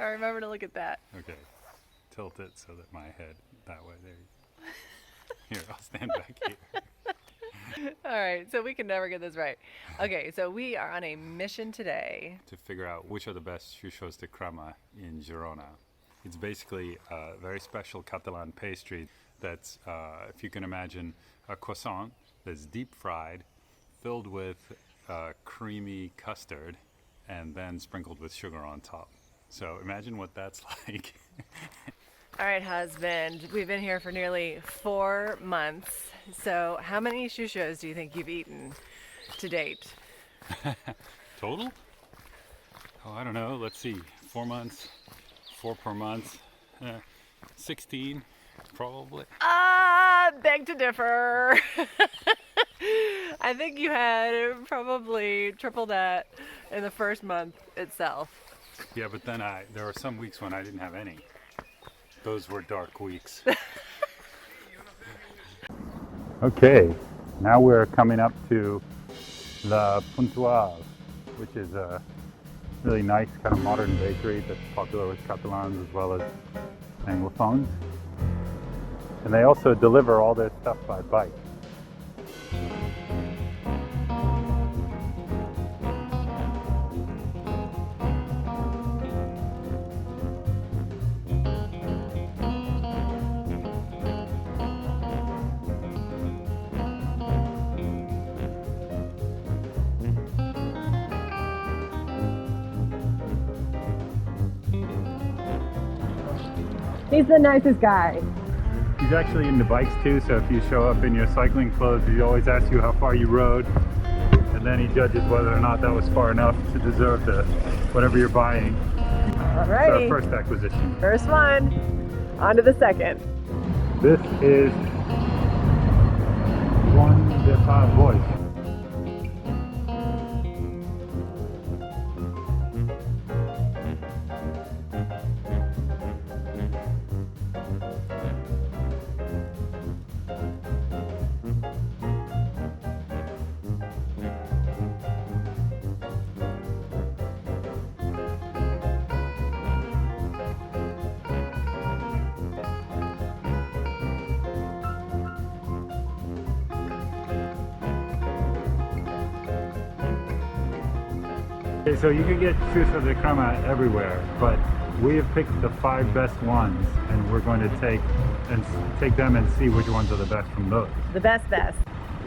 I'll remember to look at that. Okay. Tilt it so that my head that way. There you go. Here, I'll stand back here. All right, so we can never get this right. Okay, so we are on a mission today To figure out which are the best xuixos de crema in Girona. It's basically a very special Catalan pastry that's, if you can imagine, a croissant that's deep fried, filled with creamy custard, and then sprinkled with sugar on top. So imagine what that's like. All right, husband, we've been here for nearly 4 months. So how many xuixos do you think you've eaten to date? Total? Oh, I don't know. Let's see. 4 months, 4 per month, 16 probably. Beg to differ. I think you had probably triple that in the first month itself. Yeah, but then there were some weeks when I didn't have any. Those were dark weeks. Okay, now we're coming up to La Puntual, which is a really nice kind of modern bakery that's popular with Catalans as well as Anglophones. And they also deliver all their stuff by bike. He's the nicest guy. He's actually into bikes too, so if you show up in your cycling clothes, he always asks you how far you rode, and then he judges whether or not that was far enough to deserve whatever you're buying. Alrighty. It's our first acquisition. First one. On to the second. This is Forn de Pa Boix. Okay, so you can get xuixos de crema everywhere, but we have picked the 5 best ones, and we're going to take them and see which ones are the best from those. The best.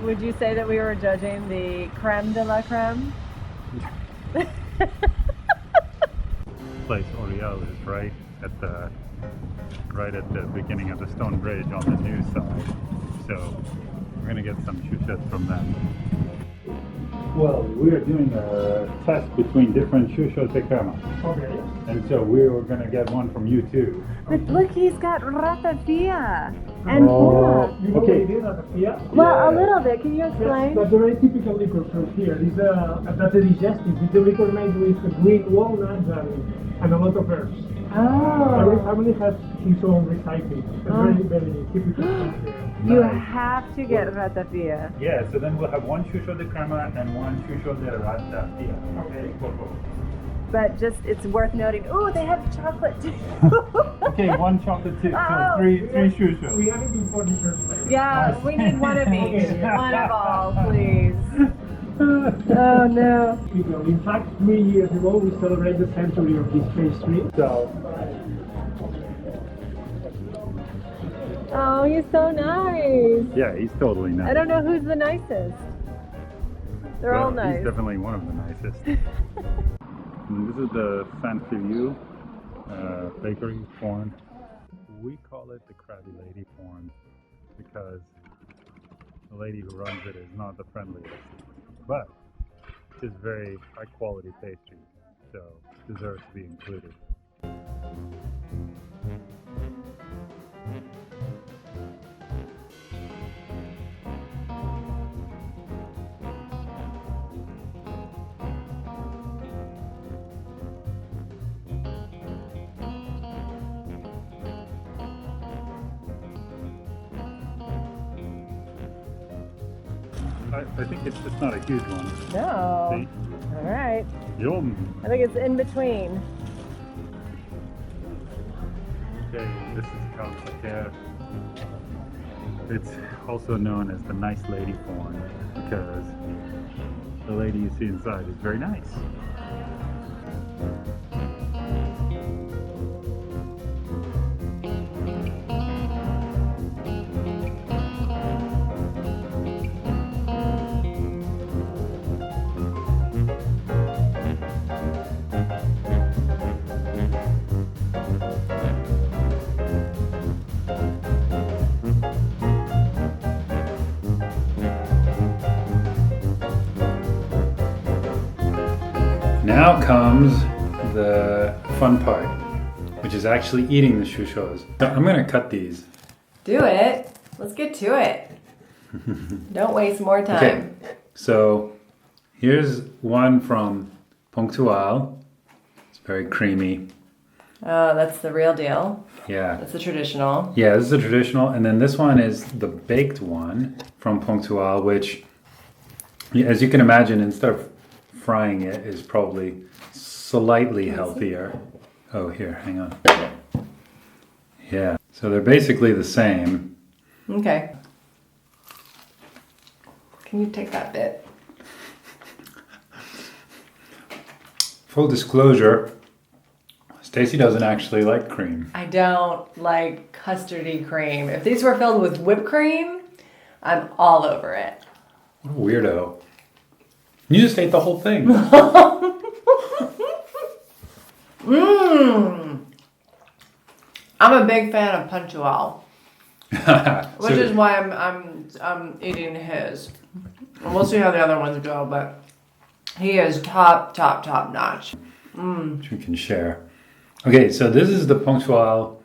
Would you say that we were judging the creme de la creme? Place Oriell is right at the beginning of the stone bridge on the new side. So we're gonna get some xuixos from them. Well, we are doing a test between different xuixos de crema. Okay. And so we were gonna get one from you too. But look, he's got ratafia and Oh, You know okay. what it is, ratafia? Well, a little bit. Can you explain? That's a very typical liquor from here. It's a digestive. It's a liquor made with green walnuts and a lot of herbs. Every Oh. family has his own recipe. It's very, very typical from here. You Nice. have to get ratafia. Yeah, so then we'll have one xuixo de crema and one xuixo de ratafia. Okay. But just, it's worth noting. Oh, they have chocolate too. Okay, one chocolate too. Oh. So three We xuixos. have it in 4 different flavors. Yeah, we need one of each. Okay. One of all, please. Oh no. In fact, 3 years ago, we celebrated the century of this pastry. So Oh, he's so nice. yeah, he's totally nice. I don't know who's the nicest. They're all Well, nice. He's definitely one of the nicest. And this is the Sant Feliu bakery Forn. We call it the Crabby Lady Forn because the lady who runs it is not the friendliest, but it is very high quality pastry, so deserves to be included. I think it's just not a huge one. No. See? All right. Yum. I think it's in between. this is called Flequer. It's also known as the nice lady form because the lady you see inside is very nice. Now comes the fun part, which is actually eating the xuixos. So I'm gonna cut these. Do it. Let's get to it. Don't waste more time. Okay, so here's one from Punctual. It's very creamy. Oh, that's the real deal. Yeah. That's the traditional. Yeah, this is the traditional, and then this one is the baked one from Punctual, which, as you can imagine, instead of frying it, is probably slightly healthier. Oh, here, hang on. Yeah, so they're basically the same. Okay. Can you take that bit? Full disclosure, Stacy doesn't actually like cream. I don't like custardy cream. If these were filled with whipped cream, I'm all over it. What a weirdo. You just ate the whole thing. I'm a big fan of Punctual, which So- is why I'm eating his. And we'll see how the other ones go, but he is top notch. which we can share. Okay, so this is the Punctual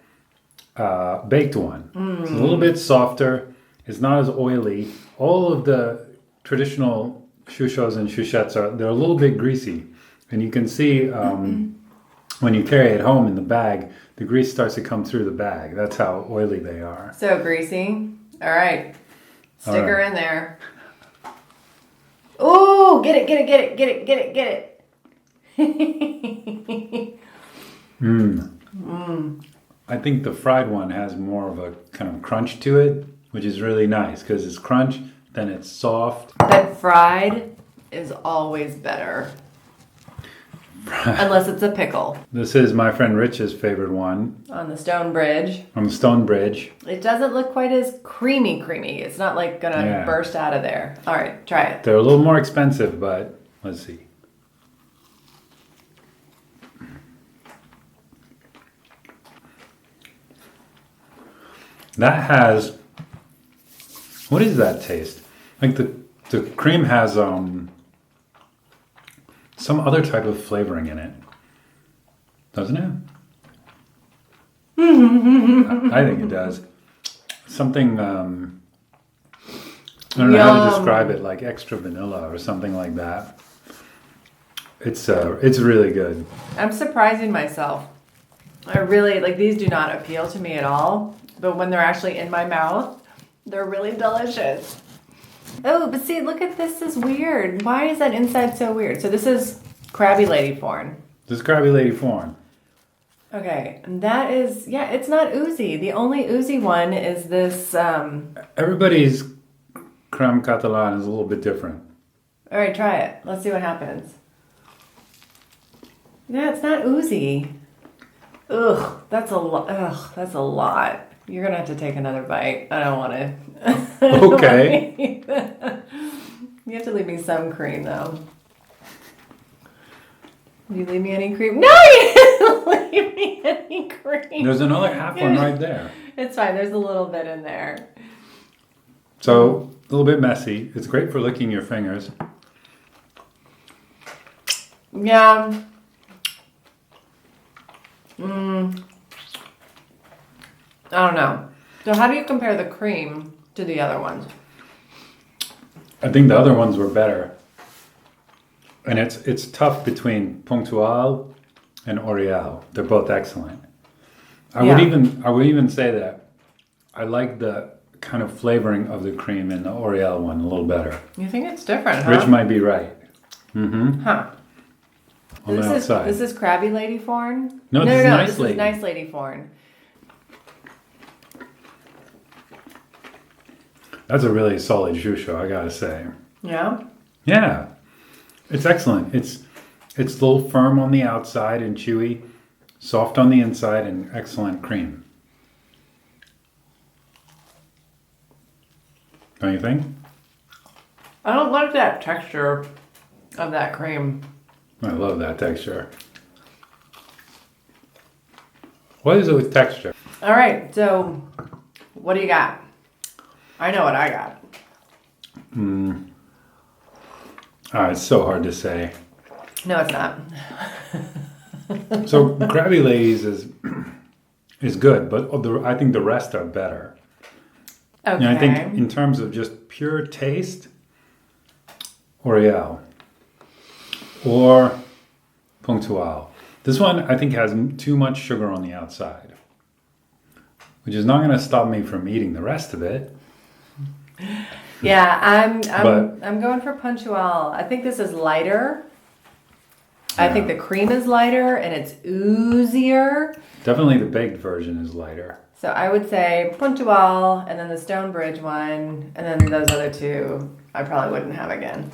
baked one. It's a little bit softer. It's not as oily. All of the traditional xuixos and xuixettes they're a little bit greasy, and you can see when you carry it home in the bag, the grease starts to come through the bag. That's how oily they are. So greasy. All right, stick All her right. in there. Ooh, get it. I think the fried one has more of a kind of crunch to it, which is really nice because it's crunch, then it's soft. But fried is always better. Unless it's a pickle. This is my friend Rich's favorite one On the stone bridge. on the Stone Bridge. It doesn't look quite as creamy. It's not like gonna Yeah. burst out of there. All right, try it. They're a little more expensive, but let's see. That has, what is that taste? Like the cream has some other type of flavoring in it, doesn't it? I think it does. Something, I don't know how to Yum. describe it, like extra vanilla or something like that. It's really good. I'm surprising myself. I really, like, these do not appeal to me at all. But when they're actually in my mouth, they're really delicious. Oh, but see, look at this is weird. Why is that inside so weird? So this is Krabby Lady Forn. This is Krabby Lady Forn. Okay, and that is, yeah, it's not oozy. The only oozy one is this, Everybody's creme catalan is a little bit different. all right, try it. Let's see what happens. Yeah, it's not oozy. Ugh, that's a lot. Ugh, that's a lot. You're gonna have to take another bite. I don't want to. Okay. You have to leave me some cream, though. Did you leave me any cream? No, you didn't leave me any cream. There's another half one right there. It's fine. There's a little bit in there. So, a little bit messy. It's great for licking your fingers. Yeah. I don't know. So how do you compare the cream to the other ones? I think the other ones were better. And it's tough between Punctual and Oriell. They're both excellent. I would even say that I like the kind of flavoring of the cream in the Oriell one a little better. You think it's different, huh? Rich might be right. Mm-hmm. Huh. On the outside. This is Krabby Lady Forn? No, this is Nice this Lady. is Nice Lady Forn. That's a really solid xuixo, I gotta say. Yeah? Yeah, it's excellent. It's a little firm on the outside and chewy, soft on the inside, and excellent cream. Don't you think? I don't like that texture of that cream. I love that texture. What is it with texture? All right, so what do you got? I know what I got. It's so hard to say. No, it's not. So Krabby Lays is good, but I think the rest are better. Okay. And I think in terms of just pure taste, Oriell or Puntual. This one I think has too much sugar on the outside, which is not going to stop me from eating the rest of it. Yeah, I'm going for Puntual. I think this is lighter. I think the cream is lighter and it's oozier. Definitely the baked version is lighter. So I would say Puntual and then the Stonebridge one and then those other two I probably wouldn't have again.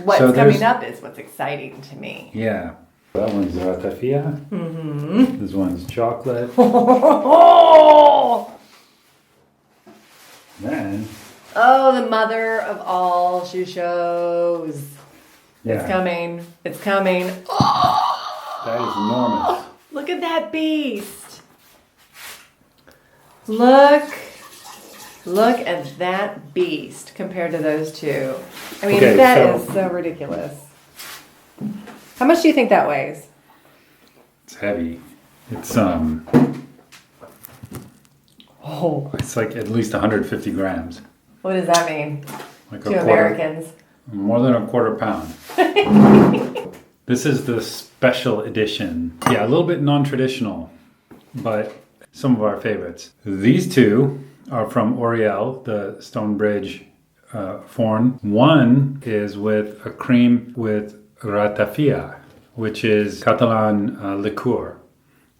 What's coming up is what's exciting to me. Yeah. That one's ratafia. Mm-hmm. This one's chocolate. Then. Oh, the mother of all xuixos. Yeah. It's coming. It's coming. That is enormous. Look at that beast. Look at that beast compared to those two. I mean, that is so ridiculous. How much do you think that weighs? It's heavy. It's it's like at least 150 grams. What does that mean? Like to Americans. More than a quarter pound. This is the special edition. Yeah, a little bit non-traditional, but some of our favorites. These two are from Oriell, the Stonebridge Forn. One is with a cream with ratafia, which is Catalan liqueur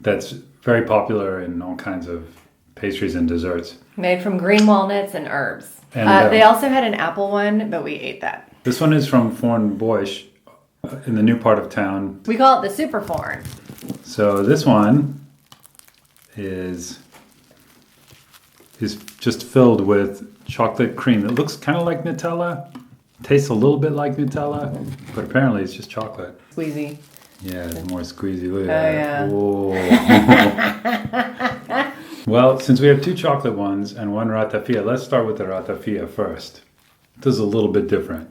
that's very popular in all kinds of pastries and desserts. Made from green walnuts and herbs. And, they also had an apple one, but we ate that. This one is from Forn de Pa Boix in the new part of town. We call it the Super Forn. So this one is just filled with chocolate cream. It looks kind of like Nutella, tastes a little bit like Nutella, but apparently it's just chocolate. Squeezy. Yeah, it's more squeezy. Look Oh, at that. Well, since we have two chocolate ones and one ratafia, let's start with the ratafia first. This is a little bit different.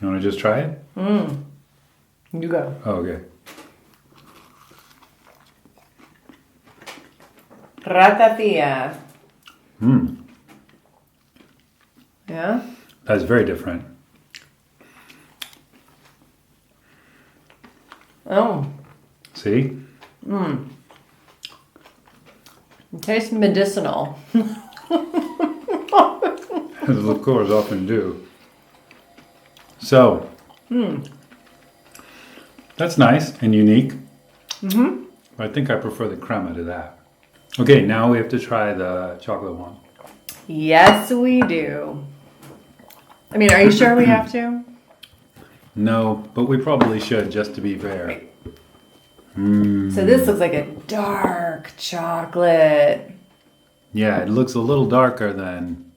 You want to just try it? You go. Oh, okay. Ratafia. Yeah? That's very different. Oh. See? It tastes medicinal. As liqueurs often do. So, that's nice and unique. Mm-hmm. But I think I prefer the crema to that. Okay, now we have to try the chocolate one. Yes, we do. I mean, are you sure we have to? No, but we probably should, just to be fair. So this looks like a dark chocolate. Yeah, it looks a little darker than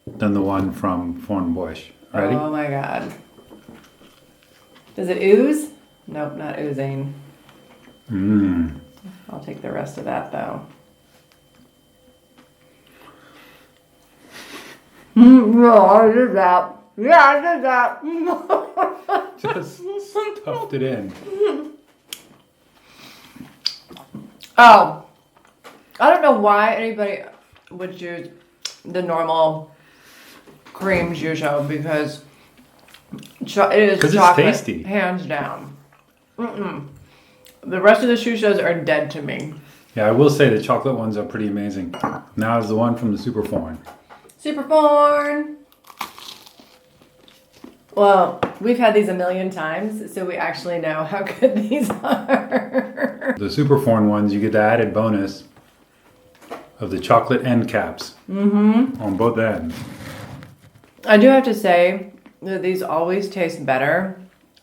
the one from Forn de Pa Boix. Ready? Oh my god. Does it ooze? Nope, not oozing. I'll take the rest of that though. No, I did that. Yeah, I did that. Just stuffed it in. Oh, I don't know why anybody would choose the normal cream xuixo because it is chocolate, it's tasty. hands down. The rest of the xuixos are dead to me. Yeah, I will say the chocolate ones are pretty amazing. Now is the one from the Super Forn. Super Forn. Well, we've had these a million times, so we actually know how good these are. The Super Forn ones, you get the added bonus of the chocolate end caps on both ends. I do have to say that these always taste better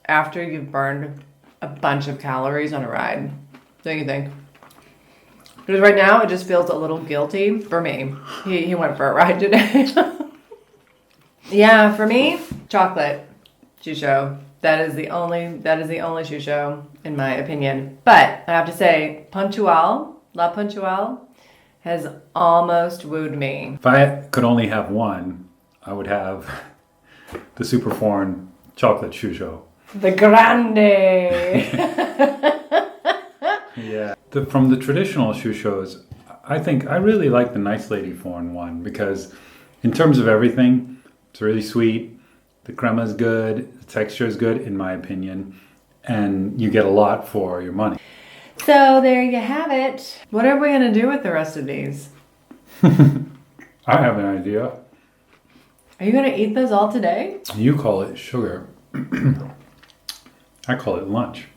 after you've burned a bunch of calories on a ride. Don't you think? Because right now it just feels a little guilty for me. He went for a ride today. Yeah, for me, chocolate shoosho. That is the only shoosho in my opinion. But I have to say, La Puntual has almost wooed me. If I could only have one, I would have the Super Forn chocolate shoosho. The grande. Yeah. From the traditional shoeshos, I think I really like the Nice Lady Forn one because in terms of everything, it's really sweet. The crema is good. The texture is good, in my opinion. And you get a lot for your money. So there you have it. What are we going to do with the rest of these? I have an idea. Are you going to eat those all today? You call it sugar. I call it lunch.